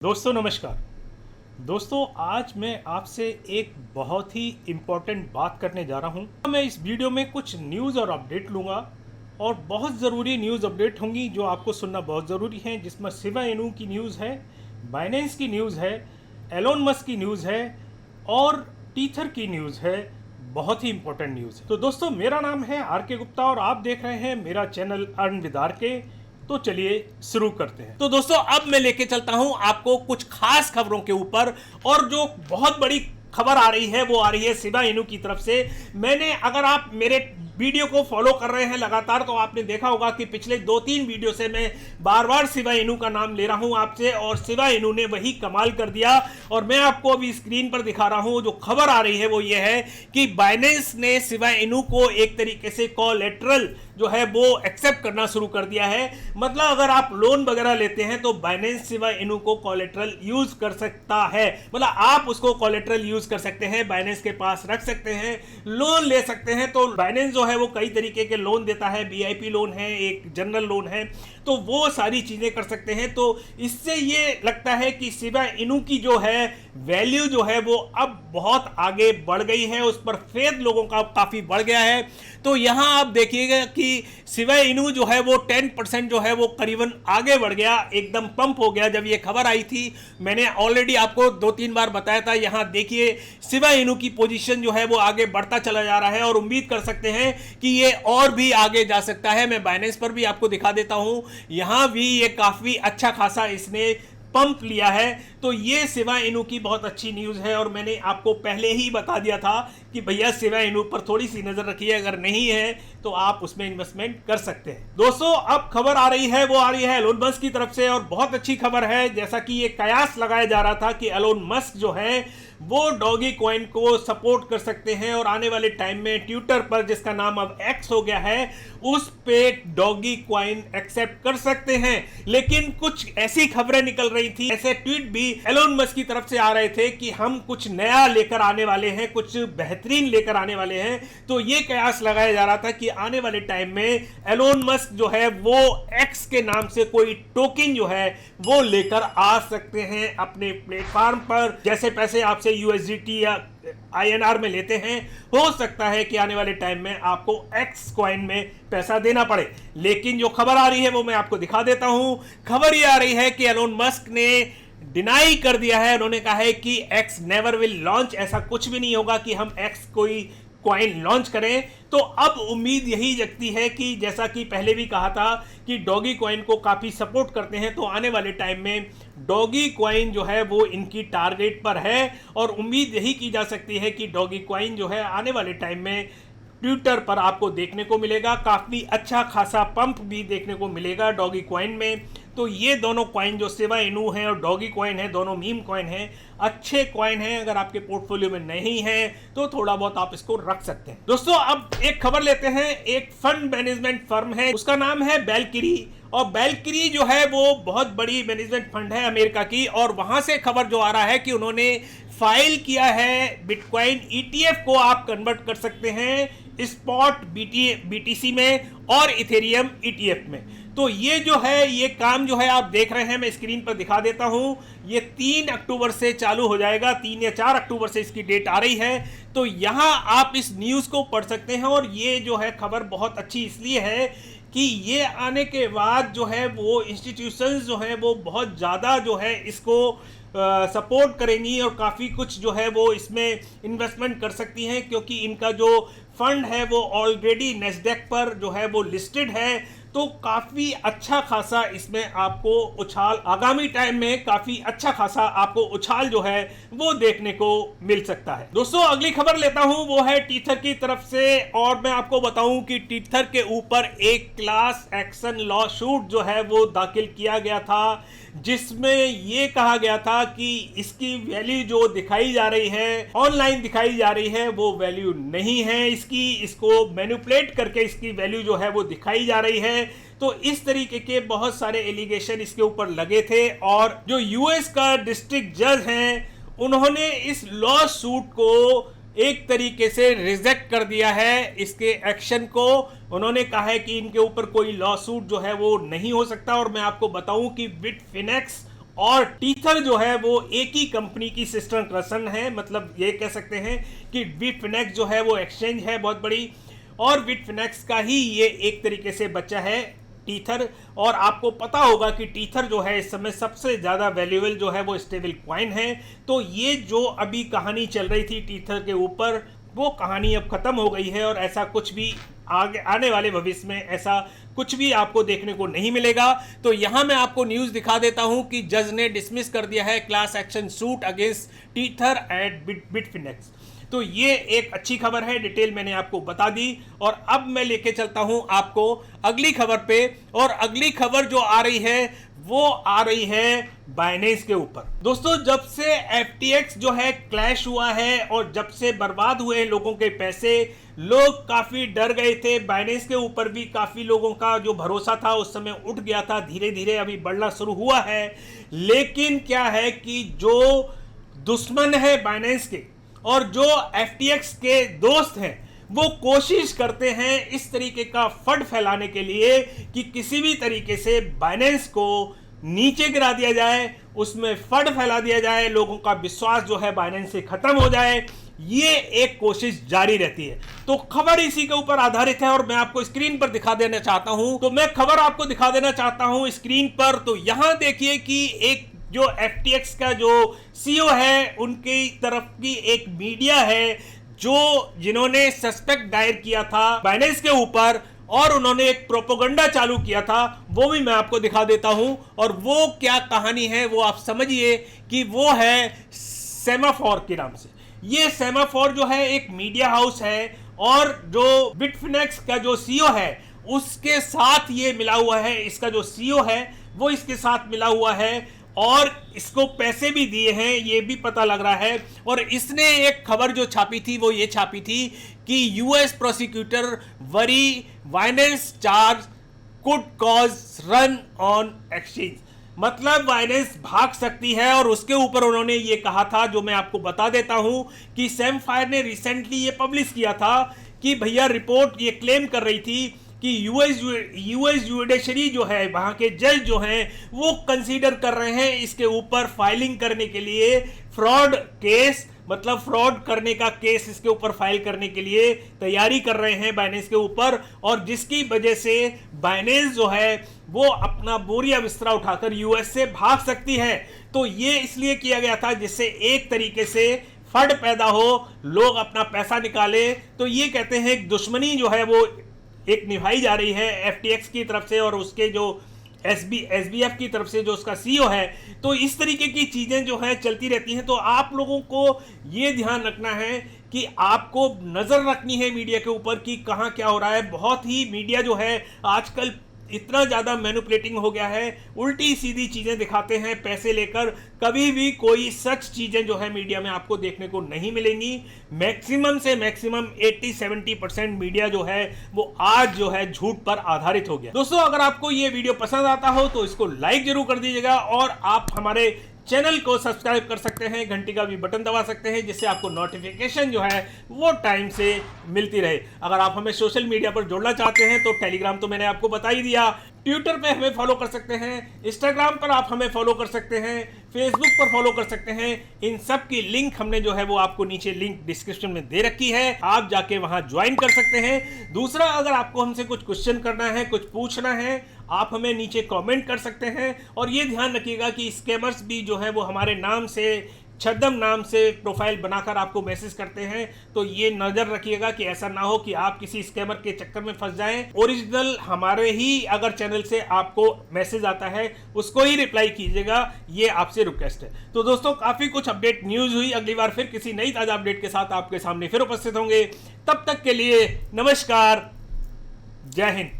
दोस्तों नमस्कार। दोस्तों आज मैं आपसे एक बहुत ही इम्पोर्टेंट बात करने जा रहा हूँ। मैं इस वीडियो में कुछ न्यूज़ और अपडेट लूँगा और बहुत ज़रूरी न्यूज़ अपडेट होंगी जो आपको सुनना बहुत ज़रूरी है, जिसमें शिबा इनू की न्यूज़ है, बाइनेंस की न्यूज़ है, एलोन मस्क की न्यूज़ है और टीथर की न्यूज़ है। बहुत ही इंपॉर्टेंट न्यूज़ है। तो दोस्तों मेरा नाम है आर के गुप्ता और आप देख रहे हैं मेरा चैनल अर्न विद आर के। तो चलिए शुरू करते हैं। तो दोस्तों अब मैं लेके चलता हूं आपको कुछ खास खबरों के ऊपर, और जो बहुत बड़ी खबर आ रही है वो आ रही है शिबा इनू की तरफ से। अगर आप मेरे वीडियो को फॉलो कर रहे हैं लगातार तो आपने देखा होगा कि पिछले 2-3 वीडियो से मैं बार बार शिबा इनू का नाम ले रहा हूं आपसे, और शिबा इनू ने वही कमाल कर दिया। और मैं आपको अभी स्क्रीन पर दिखा रहा हूं, जो खबर आ रही है वो ये है कि बाइनेंस ने शिबा इनू को एक तरीके से कोलैटरल जो है वो एक्सेप्ट करना शुरू कर दिया है। मतलब अगर आप लोन वगैरह लेते हैं तो बाइनेंस शिबा इनू को कोलैटरल यूज कर सकता है। मतलब आप उसको कोलैटरल यूज कर सकते हैं, बाइनेंस के पास रख सकते हैं, लोन ले सकते हैं। तो बाइनेंस जो है वो कई तरीके के लोन देता है, वीआईपी लोन है, एक जनरल लोन है, तो वो सारी चीजें कर सकते हैं। तो इससे ये लगता है कि शिबा इनू की जो है वैल्यू जो है वो अब बहुत आगे बढ़ गई है, उस पर फेथ लोगों का काफी बढ़ गया है। तो यहां आप देखिएगा कि शिबा इनू जो है वो 10% जो है वो करीबन आगे बढ़ गया, एकदम पंप हो गया। जब ये खबर आई थी मैंने ऑलरेडी आपको 2-3 बार बताया था। यहां देखिए शिबा इनू की पोजीशन जो है वो आगे बढ़ता चला जा रहा है और उम्मीद कर सकते हैं कि ये और भी आगे जा सकता है। मैं बाइनेंस पर भी आपको दिखा देता हूं, यहां भी ये काफी अच्छा खासा इसने पंप लिया है। तो ये शिबा इनू की बहुत अच्छी न्यूज़ है और मैंने आपको पहले ही बता दिया था कि भैया शिबा इनू पर थोड़ी सी नज़र रखिए, अगर नहीं है तो आप उसमें इन्वेस्टमेंट कर सकते हैं। दोस्तों अब खबर आ रही है वो आ रही है एलोन मस्क की तरफ से, और बहुत अच्छी खबर है। जैसा कि ये कयास लगाया जा रहा था कि एलोन मस्क जो है वो डॉगी कॉइन को सपोर्ट कर सकते हैं और आने वाले टाइम में ट्विटर पर, जिसका नाम अब एक्स हो गया है, उस पे डॉगी कॉइन एक्सेप्ट कर सकते हैं। लेकिन कुछ ऐसी खबरें निकल रही थी, ऐसे ट्वीट भी एलोन मस्क की तरफ से आ रहे थे कि हम कुछ नया लेकर आने वाले हैं, कुछ बेहतरीन लेकर आने वाले हैं। तो ये कयास लगाया जा रहा था कि आने वाले टाइम में एलोन मस्क जो है वो एक्स के नाम से कोई टोकन जो है वो लेकर आ सकते हैं अपने प्लेटफॉर्म पर। जैसे पैसे आपसे यूएसडीटी या आईएनआर में लेते हैं, हो सकता है कि आने वाले टाइम में आपको एक्स कॉइन में पैसा देना पड़े। लेकिन जो खबर आ रही है वो मैं आपको दिखा देता हूं। खबर ये आ रही है कि एलोन मस्क ने डिनाई कर दिया है। उन्होंने कहा है कि एक्स नेवर विल लॉन्च, ऐसा कुछ भी नहीं होगा कि हम एक्स कोई कॉइन लॉन्च करें। तो अब उम्मीद यही जगती है कि जैसा कि पहले भी कहा था कि डॉगी कॉइन को काफ़ी सपोर्ट करते हैं, तो आने वाले टाइम में डॉगी कॉइन जो है वो इनकी टारगेट पर है। और उम्मीद यही की जा सकती है कि डॉगी कॉइन जो है आने वाले टाइम में ट्विटर पर आपको देखने को मिलेगा। काफ़ी अच्छा खासा पंप भी देखने को मिलेगा डॉगी कॉइन में। तो ये दोनों कॉइन जो शिबा इनू है और डॉगी कॉइन है, दोनों मीम कॉइन हैं, अच्छे कॉइन हैं। अगर आपके पोर्टफोलियो में नहीं है तो थोड़ा बहुत आप इसको रख सकते हैं। दोस्तों अब एक खबर लेते हैं। एक फंड मैनेजमेंट फर्म है, उसका नाम है वैलकिरी। और वैलकिरी जो है वो बहुत बड़ी मैनेजमेंट फंड है अमेरिका की, और वहां से खबर जो आ रहा है कि उन्होंने फाइल किया है बिटकॉइन ईटीएफ को आप कन्वर्ट कर सकते हैं स्पॉट बीटीसी में और इथेरियम ईटीएफ में। तो ये जो है ये काम जो है आप देख रहे हैं, मैं स्क्रीन पर दिखा देता हूं। ये 3 अक्टूबर से चालू हो जाएगा, 3 या 4 अक्टूबर से इसकी डेट आ रही है। तो यहां आप इस न्यूज़ को पढ़ सकते हैं। और ये जो है खबर बहुत अच्छी इसलिए है कि ये आने के बाद जो है वो इंस्टीट्यूशंस जो है वो बहुत ज़्यादा जो है इसको सपोर्ट करेंगी और काफ़ी कुछ जो है वो इसमें इन्वेस्टमेंट कर सकती हैं, क्योंकि इनका जो फंड है वो ऑलरेडी नेस्डेक पर जो है वो लिस्टेड है। तो काफ़ी अच्छा खासा इसमें आपको उछाल, आगामी टाइम में काफ़ी अच्छा खासा आपको उछाल जो है वो देखने को मिल सकता है। दोस्तों अगली खबर लेता हूं, वो है टीथर की तरफ से। और मैं आपको बताऊं कि टीथर के ऊपर एक क्लास एक्शन लॉ सूट जो है वो दाखिल किया गया था, जिसमें ये कहा गया था कि इसकी वैल्यू जो दिखाई जा रही है, ऑनलाइन दिखाई जा रही है, वो वैल्यू नहीं है इसकी। इसको मैनिपुलेट करके इसकी वैल्यू जो है वो दिखाई जा रही है। तो इस तरीके के बहुत सारे एलिगेशन इसके ऊपर लगे थे, और जो यूएस का डिस्ट्रिक्ट जज हैं उन्होंने इस लॉ सूट को एक तरीके से रिजेक्ट कर दिया है। इसके एक्शन को उन्होंने कहा है कि इनके ऊपर कोई लॉ सूट जो है वो नहीं हो सकता। और मैं आपको बताऊं कि बिटफिनेक्स और टीथर जो है वो एक ही कंपनी की सिस्टर कंसर्न है। मतलब ये कह सकते हैं कि बिटफिनेक्स जो है वो एक्सचेंज है बहुत बड़ी, और बिटफिनेक्स का ही ये एक तरीके से बच्चा है टीथर। और आपको पता होगा कि टीथर जो है इस समय सबसे ज़्यादा वैल्यूएबल जो है वो स्टेबल कॉइन है। तो ये जो अभी कहानी चल रही थी टीथर के ऊपर, वो कहानी अब खत्म हो गई है और ऐसा कुछ भी आगे आने वाले भविष्य में ऐसा कुछ भी आपको देखने को नहीं मिलेगा। तो यहां मैं आपको न्यूज़ दिखा देता हूं कि जज ने डिसमिस कर दिया है class action suit against Tether and Bitfinex. तो ये एक अच्छी खबर है, डिटेल मैंने आपको बता दी। और अब मैं लेके चलता हूं आपको अगली खबर पे, और अगली खबर जो आ रही है वो आ रही है बाइनेंस के ऊपर। दोस्तों, जब से FTX जो है क्लैश हुआ है और जब से बर्बाद हुए लोगों के पैसे, लोग काफी डर गए थे। बाइनेंस के ऊपर भी काफी लोगों का जो भरोसा था उस समय उठ गया था, धीरे धीरे अभी बढ़ना शुरू हुआ है। लेकिन क्या है कि जो दुश्मन है बाइनेंस के और जो FTX के दोस्त हैं, वो कोशिश करते हैं इस तरीके का फंड फैलाने के लिए कि किसी भी तरीके से बाइनेंस को नीचे गिरा दिया जाए, उसमें फंड फैला दिया जाए, लोगों का विश्वास जो है बाइनेंस से खत्म हो जाए। ये एक कोशिश जारी रहती है। तो खबर इसी के ऊपर आधारित है और मैं आपको स्क्रीन पर दिखा देना चाहता हूं। तो मैं खबर आपको दिखा देना चाहता हूं स्क्रीन पर। तो यहां देखिए कि एक जो FTX का जो CEO है, उनकी तरफ की एक मीडिया है जिन्होंने सस्पेक्ट दायर किया था बाइनेंस के ऊपर, और उन्होंने एक प्रोपोगंडा चालू किया था। वो भी मैं आपको दिखा देता हूं। और वो क्या कहानी है वो आप समझिए कि वो है सेमाफोर के नाम से। ये सेमाफोर जो है एक मीडिया हाउस है, और जो बिटफिनेक्स का जो CEO है उसके साथ ये मिला हुआ है। इसका जो CEO है वो इसके साथ मिला हुआ है और इसको पैसे भी दिए हैं, ये भी पता लग रहा है। और इसने एक खबर जो छापी थी वो ये छापी थी कि US prosecutor worry Binance charge could cause run on exchange. मतलब बाइनेंस भाग सकती है, और उसके ऊपर उन्होंने ये कहा था, जो मैं आपको बता देता हूं कि सैम फायर ने रिसेंटली ये पब्लिश किया था कि भैया रिपोर्ट ये क्लेम कर रही थी कि यूएस जुडिशरी जो है, वहां के जज जो हैं, वो कंसीडर कर रहे हैं इसके ऊपर फाइलिंग करने के लिए फ्रॉड केस, मतलब फ्रॉड करने का केस इसके ऊपर फाइल करने के लिए तैयारी कर रहे हैं बाइनेंस के ऊपर। और जिसकी वजह से बाइनेंस जो है वो अपना बोरिया बिस्तरा उठाकर यूएस से भाग सकती है। तो ये इसलिए किया गया था जिससे एक तरीके से फंड पैदा हो, लोग अपना पैसा निकाले। तो ये कहते हैं एक दुश्मनी जो है वो एक निभाई जा रही है FTX की तरफ से और उसके जो SBF की तरफ से जो उसका CEO है। तो इस तरीके की चीज़ें जो है चलती रहती हैं। तो आप लोगों को ये ध्यान रखना है कि आपको नज़र रखनी है मीडिया के ऊपर कि कहाँ क्या हो रहा है। बहुत ही मीडिया जो है आजकल इतना ज़्यादा मैनिपुलेटिंग हो गया है, उल्टी सीधी चीज़ें दिखाते हैं पैसे लेकर। कभी भी कोई सच चीज़ें जो है मीडिया में आपको देखने को नहीं मिलेंगी। मैक्सिमम से मैक्सिमम 80-70% मीडिया जो है वो आज जो है झूठ पर आधारित हो गया। दोस्तों, अगर आपको ये वीडियो पसंद आता हो तो इसको लाइक जरूर कर दीजिएगा, और आप हमारे चैनल को सब्सक्राइब कर सकते हैं, घंटी का भी बटन दबा सकते हैं, जिससे आपको नोटिफिकेशन जो है वो टाइम से मिलती रहे। अगर आप हमें सोशल मीडिया पर जोड़ना चाहते हैं तो टेलीग्राम तो मैंने आपको बता ही दिया, ट्विटर पे हमें फॉलो कर सकते हैं, इंस्टाग्राम पर आप हमें फॉलो कर सकते हैं, फेसबुक पर फॉलो कर सकते हैं। इन सब की लिंक हमने जो है वो आपको नीचे लिंक डिस्क्रिप्शन में दे रखी है, आप जाके वहां ज्वाइन कर सकते हैं। दूसरा, अगर आपको हमसे कुछ क्वेश्चन करना है, कुछ पूछना है, आप हमें नीचे कमेंट कर सकते हैं। और ये ध्यान रखिएगा कि स्कैमर्स भी जो है वो हमारे नाम से, छद्म नाम से प्रोफाइल बनाकर आपको मैसेज करते हैं। तो ये नज़र रखिएगा कि ऐसा ना हो कि आप किसी स्कैमर के चक्कर में फंस जाएं। ओरिजिनल हमारे ही अगर चैनल से आपको मैसेज आता है उसको ही रिप्लाई कीजिएगा, ये आपसे रिक्वेस्ट है। तो दोस्तों, काफ़ी कुछ अपडेट न्यूज़ हुई। अगली बार फिर किसी नई ताज़ा अपडेट के साथ आपके सामने फिर उपस्थित होंगे। तब तक के लिए नमस्कार, जय हिंद।